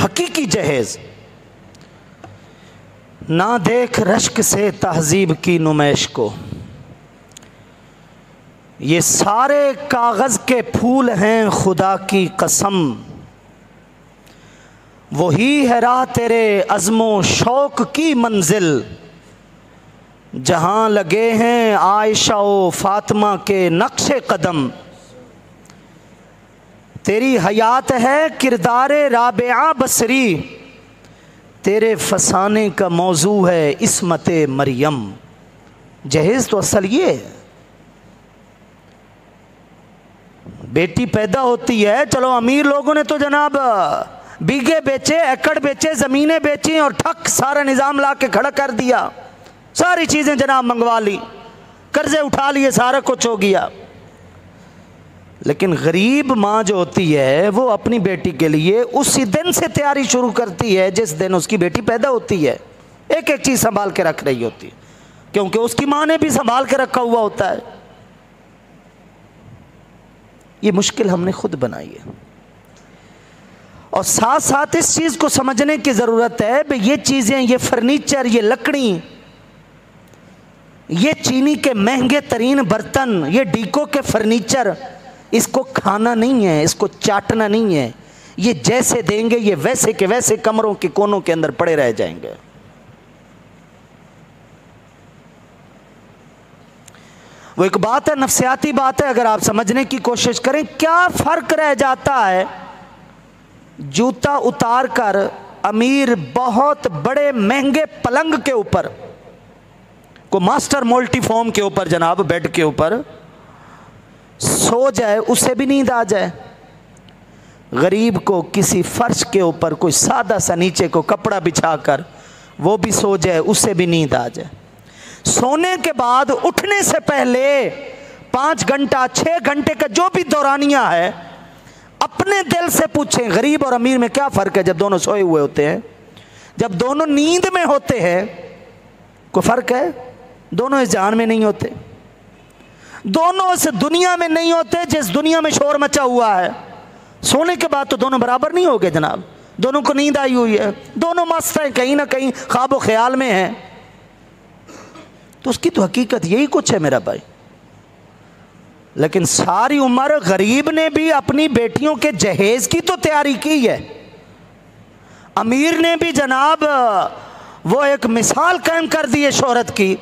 हकीकी जहेज़। ना देख रश्क से तहजीब की नुमाइश को, ये सारे कागज़ के फूल हैं खुदा की कसम। वही है राह तेरे अज़्मो शौक़ की मंजिल, जहाँ लगे हैं आयशा व फातिमा के नक्शे कदम। तेरी हयात है किरदारे राबिया बसरी, तेरे फसाने का मौजू है इस्मते मरियम। जहेज़ तो असल ये है, बेटी पैदा होती है, चलो अमीर लोगों ने तो जनाब बीघे बेचे, एकड़ बेचे, ज़मीनें बेची और ठक सारा निज़ाम ला के खड़ा कर दिया, सारी चीज़ें जनाब मंगवा ली, कर्जे उठा लिए, सारा कुछ हो गया। लेकिन गरीब माँ जो होती है वो अपनी बेटी के लिए उसी दिन से तैयारी शुरू करती है जिस दिन उसकी बेटी पैदा होती है। एक एक चीज़ संभाल के रख रही होती है, क्योंकि उसकी माँ ने भी संभाल के रखा हुआ होता है। ये मुश्किल हमने खुद बनाई है, और साथ साथ इस चीज़ को समझने की ज़रूरत है कि ये चीज़ें, ये फर्नीचर, ये लकड़ी, ये चीनी के महंगे तरीन बर्तन, ये डीको के फर्नीचर, इसको खाना नहीं है, इसको चाटना नहीं है। ये जैसे देंगे ये वैसे के वैसे कमरों के कोनों के अंदर पड़े रह जाएंगे। वो एक बात है, नफ्सियाती बात है, अगर आप समझने की कोशिश करें क्या फ़र्क रह जाता है जूता उतार कर अमीर बहुत बड़े महंगे पलंग के ऊपर, को मास्टर मोल्टीफॉर्म के ऊपर जनाब बेड के ऊपर सो जाए, उसे भी नींद आ जाए। गरीब को किसी फर्श के ऊपर कोई सादा सा नीचे को कपड़ा बिछाकर वो भी सो जाए, उसे भी नींद आ जाए। सोने के बाद उठने से पहले 5 घंटा 6 घंटे का जो भी दौरानिया है, अपने दिल से पूछें गरीब और अमीर में क्या फ़र्क है। जब दोनों सोए हुए होते हैं, जब दोनों नींद में होते हैं, कोई फ़र्क है? दोनों इस जहान में नहीं होते, दोनों इस दुनिया में नहीं होते जिस दुनिया में शोर मचा हुआ है। सोने के बाद तो दोनों बराबर नहीं हो गए जनाब, दोनों को नींद आई हुई है, दोनों मस्त हैं, कहीं ना कहीं ख्वाब ख्याल में हैं। तो उसकी तो हकीकत यही कुछ है मेरा भाई। लेकिन सारी उम्र गरीब ने भी अपनी बेटियों के जहेज की तो तैयारी की है, अमीर ने भी जनाब वो एक मिसाल कायम कर दी है शोहरत की।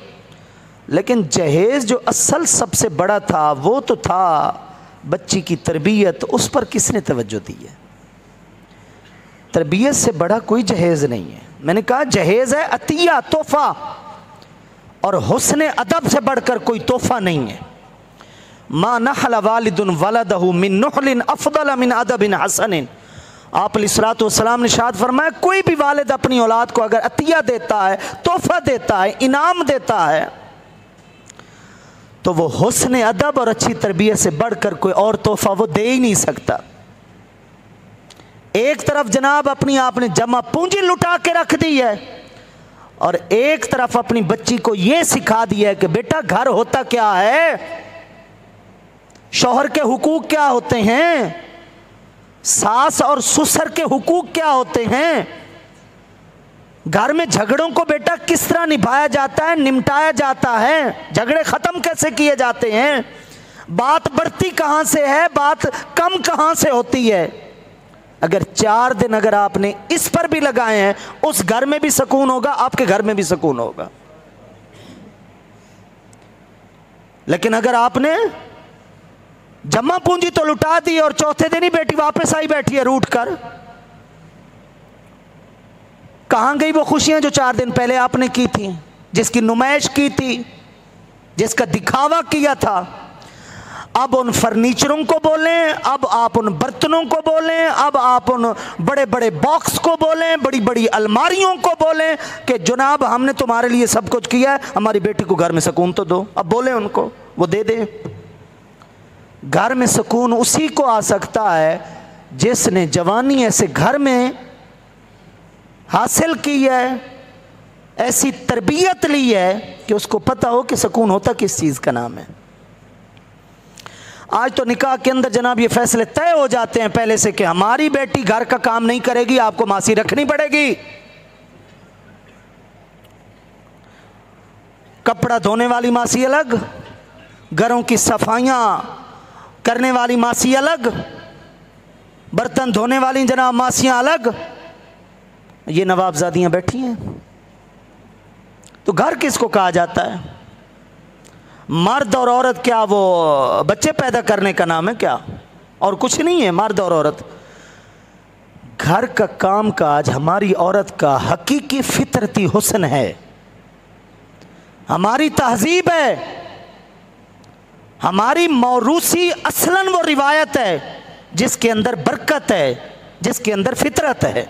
लेकिन जहेज जो असल सबसे बड़ा था वो तो था बच्ची की तरबियत, उस पर किसने तवज्जो दी है? तरबियत से बड़ा कोई जहेज नहीं है। मैंने कहा जहेज है अतिया, तोहफा, और हुस्न अदब से बढ़कर कोई तोहफा नहीं है। मा नहल वालिदुन वलदहु मिन नुहलिन अफदल मिन अदबिन हसनिन। आप अलैहिस्सलातु वस्सलाम ने इरशाद फरमाया, कोई भी वालिद अपनी औलाद को अगर अतिया देता है, तोहफा देता है, इनाम देता है, तो वो हुस्न अदब और अच्छी तरबियत से बढ़कर कोई और तोहफा वो दे ही नहीं सकता। एक तरफ जनाब अपनी आपने जमा पूंजी लुटा के रख दी है, और एक तरफ अपनी बच्ची को यह सिखा दिया है कि बेटा घर होता क्या है, शौहर के हुकूक क्या होते हैं, सास और ससुर के हुकूक क्या होते हैं, घर में झगड़ों को बेटा किस तरह निभाया जाता है, निपटाया जाता है, झगड़े ख़त्म कैसे किए जाते हैं, बात बढ़ती कहाँ से है, बात कम कहाँ से होती है। अगर 4 दिन अगर आपने इस पर भी लगाए हैं, उस घर में भी सुकून होगा, आपके घर में भी सुकून होगा। लेकिन अगर आपने जमा पूंजी तो लुटा दी और चौथे दिन ही बेटी वापस आई बैठी है रूठ कर, कहाँ गई वो खुशियां जो 4 दिन पहले आपने की थी, जिसकी नुमाइश की थी, जिसका दिखावा किया था? अब उन फर्नीचरों को बोलें, अब आप उन बर्तनों को बोलें, अब आप उन बड़े बड़े बॉक्स को बोलें, बड़ी बड़ी अलमारियों को बोलें कि जनाब हमने तुम्हारे लिए सब कुछ किया है, हमारी बेटी को घर में सुकून तो दो। अब बोलें उनको, वो दे दें। घर में सुकून उसी को आ सकता है जिसने जवानी ऐसे घर में हासिल की है, ऐसी तरबियत ली है कि उसको पता हो कि सुकून होता किस चीज़ का नाम है। आज तो निकाह के अंदर जनाब ये फैसले तय हो जाते हैं पहले से कि हमारी बेटी घर का काम नहीं करेगी, आपको मासी रखनी पड़ेगी। कपड़ा धोने वाली मासी अलग, घरों की सफाइयां करने वाली मासी अलग, बर्तन धोने वाली जनाब मासियां अलग। ये नवाबजादियां बैठी हैं। तो घर किसको कहा जाता है? मर्द और औरत क्या वो बच्चे पैदा करने का नाम है क्या? और कुछ नहीं है मर्द और औरत। घर का काम काज हमारी औरत का हकीकी फितरती हुस्न है, हमारी तहजीब है, हमारी मौरूसी असलन वो रिवायत है जिसके अंदर बरकत है, जिसके अंदर फितरत है।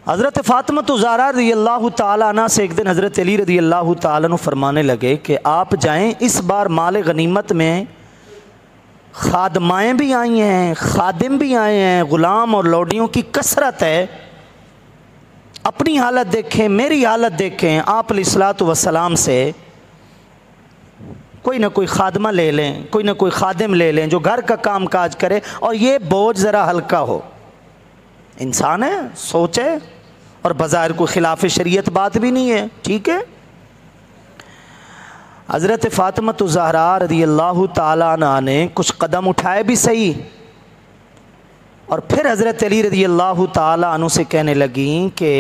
हज़रत फ़ातिमा ज़हरा रज़ियल्लाहु ताला अन्हा से एक दिन हज़रत अली रज़ियल्लाहु ताला अन्हु फरमाने लगे कि आप जाएं, इस बार माल गनीमत में खादमाएँ भी आई हैं, खादिम भी आए हैं, ग़ुलाम और लौडियों की कसरत है। अपनी हालत देखें, मेरी हालत देखें, आप अलैहिस्सलातु वस्सलाम से कोई ना कोई खादमा ले लें, कोई ना कोई खादिम ले लें जो घर का काम काज करे और ये बोझ ज़रा हल्का हो। इंसान है, सोचे, और बाज़ार को खिलाफ शरीयत बात भी नहीं है, ठीक है। हज़रत फ़ातिमा ज़हरा रज़ियल्लाहु ताला अन्हा ने कुछ कदम उठाए भी सही, और फिर हज़रत अली रज़ियल्लाहु ताला अन्हु से कहने लगी कि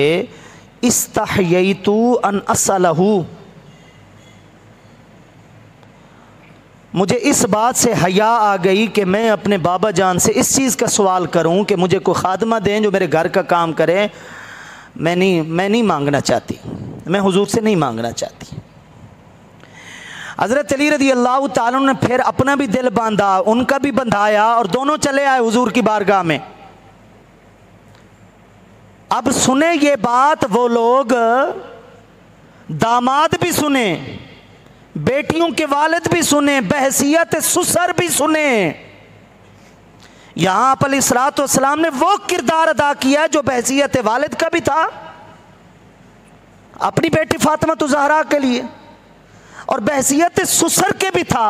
इस्तहयैतु अन असलहु, मुझे इस बात से हया आ गई कि मैं अपने बाबा जान से इस चीज़ का सवाल करूं कि मुझे कोई खादमा दें जो मेरे घर का काम करे। मैं नहीं मांगना चाहती, मैं हुजूर से नहीं मांगना चाहती। हज़रत अली रज़ियल्लाहु ताला ने फिर अपना भी दिल बांधा, उनका भी बंधाया, और दोनों चले आए हुजूर की बारगाह में। अब सुने ये बात वो लोग, दामाद भी सुने, बेटियों के वालिद भी सुने, बहसियत सुसर भी सुने। यहां आप अलैहिस्सलातु वस्सलाम ने वो किरदार अदा किया जो बहसियत वालिद का भी था अपनी बेटी फातिमा ज़हरा के लिए, और बहसियत सुसर के भी था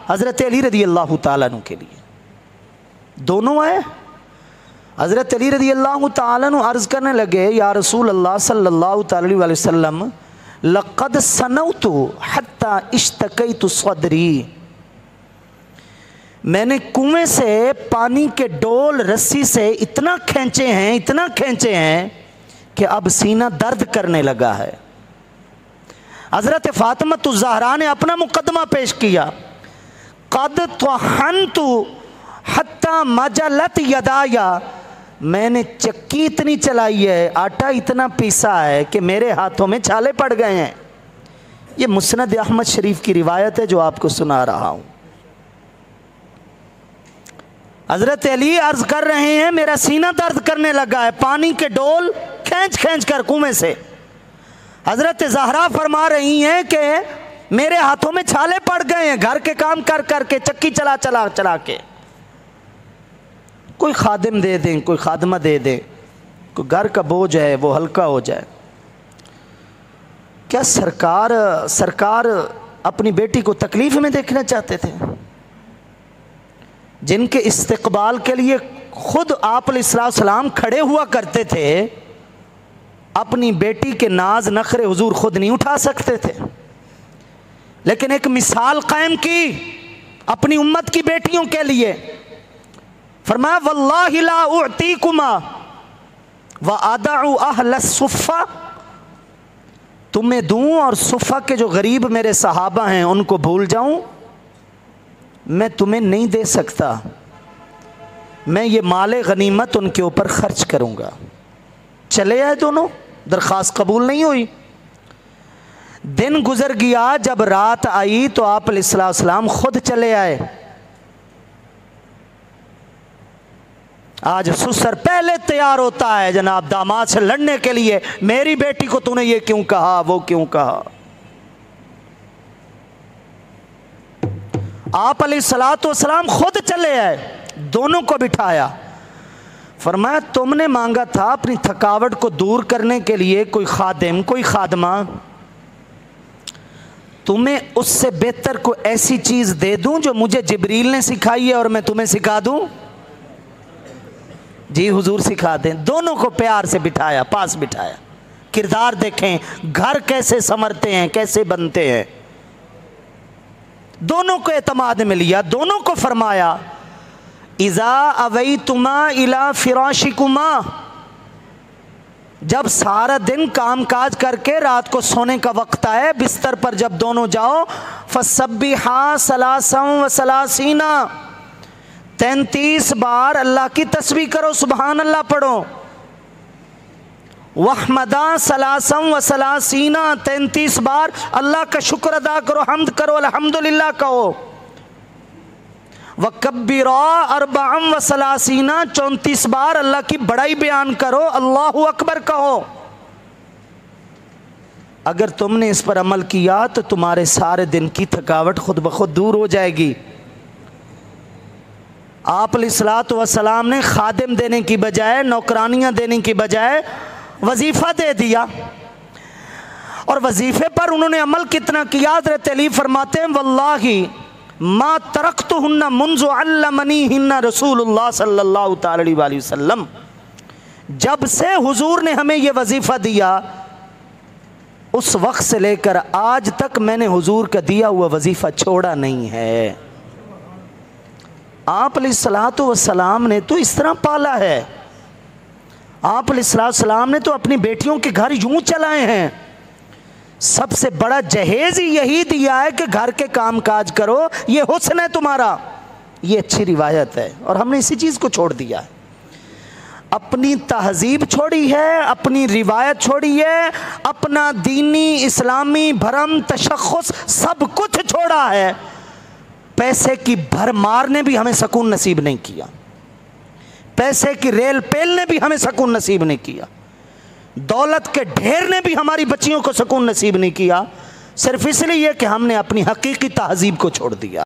हज़रत अली रज़ियल्लाहु ताला अन्हु के लिए। दोनों आए। हज़रत अली रज़ियल्लाहु ताला अन्हु अर्ज़ करने लगे, या रसूल अल्लाह सल्लल्लाहु अलैहि वसल्लम, लक़द सनौतु हत्ता इश्तकैतु सदरी, मैंने कुएं से पानी के डोल रस्सी से इतना खींचे हैं, इतना खींचे हैं कि अब सीना दर्द करने लगा है। हज़रत फ़ातिमा ज़हरा ने अपना मुकदमा पेश किया, क़द त्वहन्तु हत्ता मजलत यदाया, मैंने चक्की इतनी चलाई है, आटा इतना पीसा है कि मेरे हाथों में छाले पड़ गए हैं। ये मुस्नद अहमद शरीफ की रिवायत है जो आपको सुना रहा हूँ। हज़रत अली अर्ज़ कर रहे हैं, मेरा सीना दर्द करने लगा है, पानी के डोल खींच खींच कर कुएं से। हज़रत ज़हरा फरमा रही हैं कि मेरे हाथों में छाले पड़ गए हैं घर के काम कर कर के, चक्की चला चला चला के। कोई खादिम दे दें, कोई खादमा दे दें, कोई घर का बोझ है वो हल्का हो जाए। क्या सरकार अपनी बेटी को तकलीफ में देखना चाहते थे? जिनके इस्तकबाल के लिए खुद आप अलैहिस्सलाम खड़े हुआ करते थे, अपनी बेटी के नाज नखरे हुजूर खुद नहीं उठा सकते थे, लेकिन एक मिसाल कायम की अपनी उम्मत की बेटियों के लिए। फरमाया, वल्लाहि ला उअतीकुमा व अदउ अहल सुफ़ा, तुम्हें दूं और सुफ़ा के जो गरीब मेरे सहाबा हैं उनको भूल जाऊं, मैं तुम्हें नहीं दे सकता। मैं ये माले गनीमत उनके ऊपर खर्च करूंगा। चले आए दोनों, दरख्वास्त कबूल नहीं हुई। दिन गुजर गया, जब रात आई तो आप अलैहिस्सलाम खुद चले आए। आज सुसर पहले तैयार होता है जनाब दामाद से लड़ने के लिए, मेरी बेटी को तूने ये क्यों कहा, वो क्यों कहा। आप अलैहिस्सलातु वस्सलाम खुद चले आए, दोनों को बिठाया। फरमाया, तुमने मांगा था अपनी थकावट को दूर करने के लिए कोई खादिम, कोई खादमा, तुम्हें उससे बेहतर को ऐसी चीज दे दूं जो मुझे जिब्रील ने सिखाई है और मैं तुम्हें सिखा दूं? जी हुजूर सिखा दें। दोनों को प्यार से बिठाया, पास बिठाया। किरदार देखें, घर कैसे संवरते हैं, कैसे बनते हैं। दोनों को एतमाद में लिया, दोनों को फरमाया इज़ा अवैतुमा इला फिराशिकुमा, जब सारा दिन काम काज करके रात को सोने का वक्त आए, बिस्तर पर जब दोनों जाओ, फसब्बिहा सलासम व सलासीना, 33 बार अल्लाह की तस्बीह करो, सुबहान अल्लाह पढ़ो। वहमदा सलासम व सलासीना, 33 बार अल्लाह का शुक्र अदा करो, हम्द करो, अल्हम्दुलिल्लाह कहो। वकब्बिरा अरबअम व सलासीना, 34 बार अल्लाह की बड़ाई बयान करो, अल्लाहु अकबर कहो। अगर तुमने इस पर अमल किया तो तुम्हारे सारे दिन की थकावट खुद ब खुद दूर हो जाएगी। आप अलैहिस्सलातु वस्सलाम ने खादिम देने की बजाय, नौकरानियां देने की बजाय वजीफ़ा दे दिया, और वजीफ़े पर उन्होंने अमल कितना किया। हज़रत अली फरमाते हैं वल्लाही मा तरक्तुहुन्ना मुन्ज़ु अल्लमनीहिन्ना रसूलुल्लाह सल्लल्लाहु तआला अलैहि वसल्लम, जब से हुजूर ने हमें यह वजीफ़ा दिया उस वक्त से लेकर आज तक मैंने हुजूर का दिया हुआ वजीफ़ा छोड़ा नहीं है। आप अलैहिस्सलातु वस्सलाम ने तो इस तरह पाला है। आप अलैहिस्सलाम ने तो अपनी बेटियों के घर यूं चलाए हैं। सबसे बड़ा जहेज ही यही दिया है कि घर के काम काज करो, ये हुस्न है तुम्हारा। ये अच्छी रिवायत है और हमने इसी चीज़ को छोड़ दिया है। अपनी तहजीब छोड़ी है, अपनी रिवायत छोड़ी है, अपना दीनी इस्लामी भरम तशख़्ख़ुस सब कुछ छोड़ा है। पैसे की भरमार ने भी हमें सुकून नसीब नहीं किया, पैसे की रेल पेल ने भी हमें सुकून नसीब नहीं किया, दौलत के ढेर ने भी हमारी बच्चियों को सुकून नसीब नहीं किया, सिर्फ इसलिए कि हमने अपनी हकीकी तहजीब को छोड़ दिया।